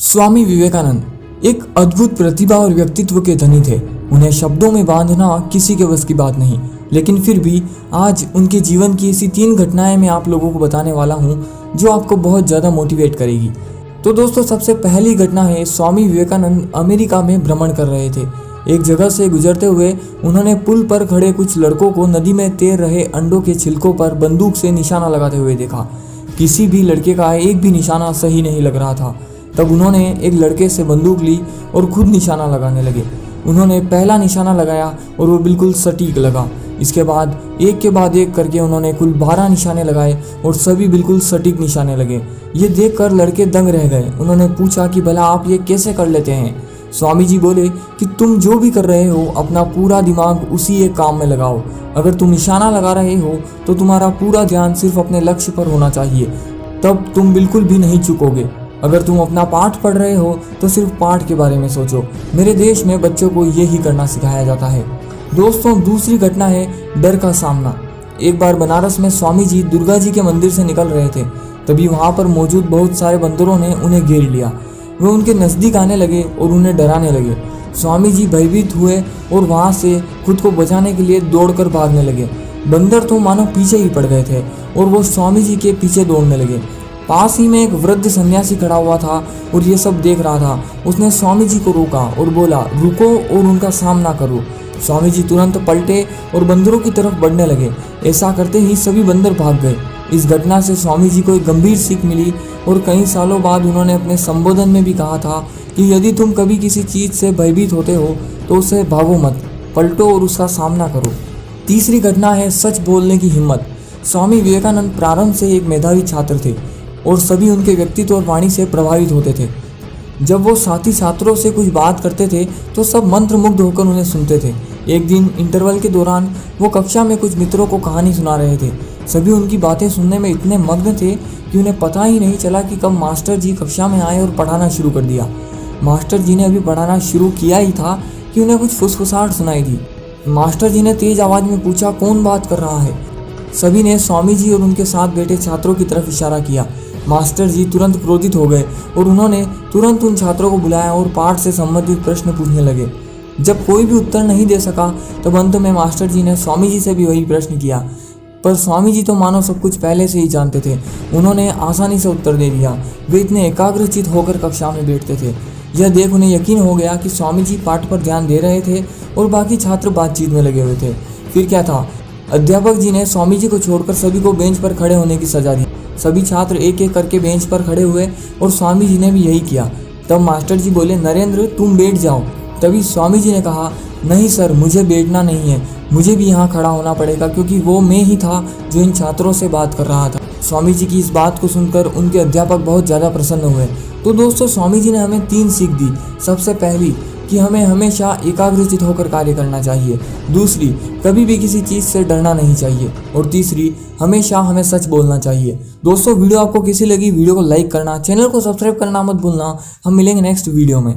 स्वामी विवेकानंद एक अद्भुत प्रतिभा और व्यक्तित्व के धनी थे। उन्हें शब्दों में बांधना किसी के बस की बात नहीं, लेकिन फिर भी आज उनके जीवन की ऐसी 3 घटनाएं मैं आप लोगों को बताने वाला हूं जो आपको बहुत ज़्यादा मोटिवेट करेगी। तो दोस्तों, सबसे पहली घटना है, स्वामी विवेकानंद अमेरिका में भ्रमण कर रहे थे। एक जगह से गुजरते हुए उन्होंने पुल पर खड़े कुछ लड़कों को नदी में तैर रहे अंडों के छिलकों पर बंदूक से निशाना लगाते हुए देखा। किसी भी लड़के का एक भी निशाना सही नहीं लग रहा था। तब उन्होंने एक लड़के से बंदूक ली और खुद निशाना लगाने लगे। उन्होंने पहला निशाना लगाया और वो बिल्कुल सटीक लगा। इसके बाद एक के बाद एक करके उन्होंने कुल 12 निशाने लगाए और सभी बिल्कुल सटीक निशाने लगे। ये देखकर लड़के दंग रह गए। उन्होंने पूछा कि भला आप ये कैसे कर लेते हैं? स्वामी जी बोले कि तुम जो भी कर रहे हो अपना पूरा दिमाग उसी एक काम में लगाओ। अगर तुम निशाना लगा रहे हो तो तुम्हारा पूरा ध्यान सिर्फ अपने लक्ष्य पर होना चाहिए, तब तुम बिल्कुल भी नहीं चूकोगे। अगर तुम अपना पाठ पढ़ रहे हो तो सिर्फ पाठ के बारे में सोचो। मेरे देश में बच्चों को यही करना सिखाया जाता है। दोस्तों, दूसरी घटना है डर का सामना। एक बार बनारस में स्वामी जी दुर्गा जी के मंदिर से निकल रहे थे। तभी वहाँ पर मौजूद बहुत सारे बंदरों ने उन्हें घेर लिया। वे उनके नज़दीक आने लगे और उन्हें डराने लगे। स्वामी जी भयभीत हुए और वहाँ से खुद को बचाने के लिए दौड़कर भागने लगे। बंदर तो मानो पीछे ही पड़ गए थे और वो स्वामी जी के पीछे दौड़ने लगे। पास ही में एक वृद्ध सन्यासी खड़ा हुआ था और ये सब देख रहा था। उसने स्वामी जी को रोका और बोला, रुको और उनका सामना करो। स्वामी जी तुरंत पलटे और बंदरों की तरफ बढ़ने लगे। ऐसा करते ही सभी बंदर भाग गए। इस घटना से स्वामी जी को एक गंभीर सीख मिली और कई सालों बाद उन्होंने अपने संबोधन में भी कहा था कि यदि तुम कभी किसी चीज़ से भयभीत होते हो तो उसे भागो मत, पलटो और उसका सामना करो। तीसरी घटना है सच बोलने की हिम्मत। स्वामी विवेकानंद प्रारंभ से एक मेधावी छात्र थे और सभी उनके व्यक्तित्व और वाणी से प्रभावित होते थे। जब वो साथी छात्रों से कुछ बात करते थे तो सब मंत्रमुग्ध होकर उन्हें सुनते थे। एक दिन इंटरवल के दौरान वो कक्षा में कुछ मित्रों को कहानी सुना रहे थे। सभी उनकी बातें सुनने में इतने मग्न थे कि उन्हें पता ही नहीं चला कि कब मास्टर जी कक्षा में आए और पढ़ाना शुरू कर दिया। मास्टर जी ने अभी पढ़ाना शुरू किया ही था कि उन्हें कुछ फुसफुसाहट सुनाई दी। मास्टर जी ने तेज आवाज़ में पूछा, कौन बात कर रहा है? सभी ने स्वामी जी और उनके साथ बैठे छात्रों की तरफ इशारा किया। मास्टर जी तुरंत क्रोधित हो गए और उन्होंने तुरंत उन छात्रों को बुलाया और पाठ से संबंधित प्रश्न पूछने लगे। जब कोई भी उत्तर नहीं दे सका तब अंत में मास्टर जी ने स्वामी जी से भी वही प्रश्न किया, पर स्वामी जी तो मानो सब कुछ पहले से ही जानते थे। उन्होंने आसानी से उत्तर दे दिया। वे इतने एकाग्रचित होकर कक्षा में बैठते थे। यह देख उन्हें यकीन हो गया कि स्वामी जी पाठ पर ध्यान दे रहे थे और बाकी छात्र बातचीत में लगे हुए थे। फिर क्या था, अध्यापक जी ने स्वामी जी को छोड़कर सभी को बेंच पर खड़े होने की सजा दी। सभी छात्र एक एक करके बेंच पर खड़े हुए और स्वामी जी ने भी यही किया। तब मास्टर जी बोले, नरेंद्र तुम बैठ जाओ। तभी स्वामी जी ने कहा, नहीं सर, मुझे बैठना नहीं है, मुझे भी यहाँ खड़ा होना पड़ेगा क्योंकि वो मैं ही था जो इन छात्रों से बात कर रहा था। स्वामी जी की इस बात को सुनकर उनके अध्यापक बहुत ज़्यादा प्रसन्न हुए। तो दोस्तों, स्वामी जी ने हमें 3 सीख दी। सबसे पहली कि हमें हमेशा एकाग्रचित होकर कार्य करना चाहिए। दूसरी, कभी भी किसी चीज़ से डरना नहीं चाहिए। और तीसरी, हमेशा हमें सच बोलना चाहिए। दोस्तों, वीडियो आपको कैसी लगी? वीडियो को लाइक करना, चैनल को सब्सक्राइब करना मत भूलना। हम मिलेंगे नेक्स्ट वीडियो में।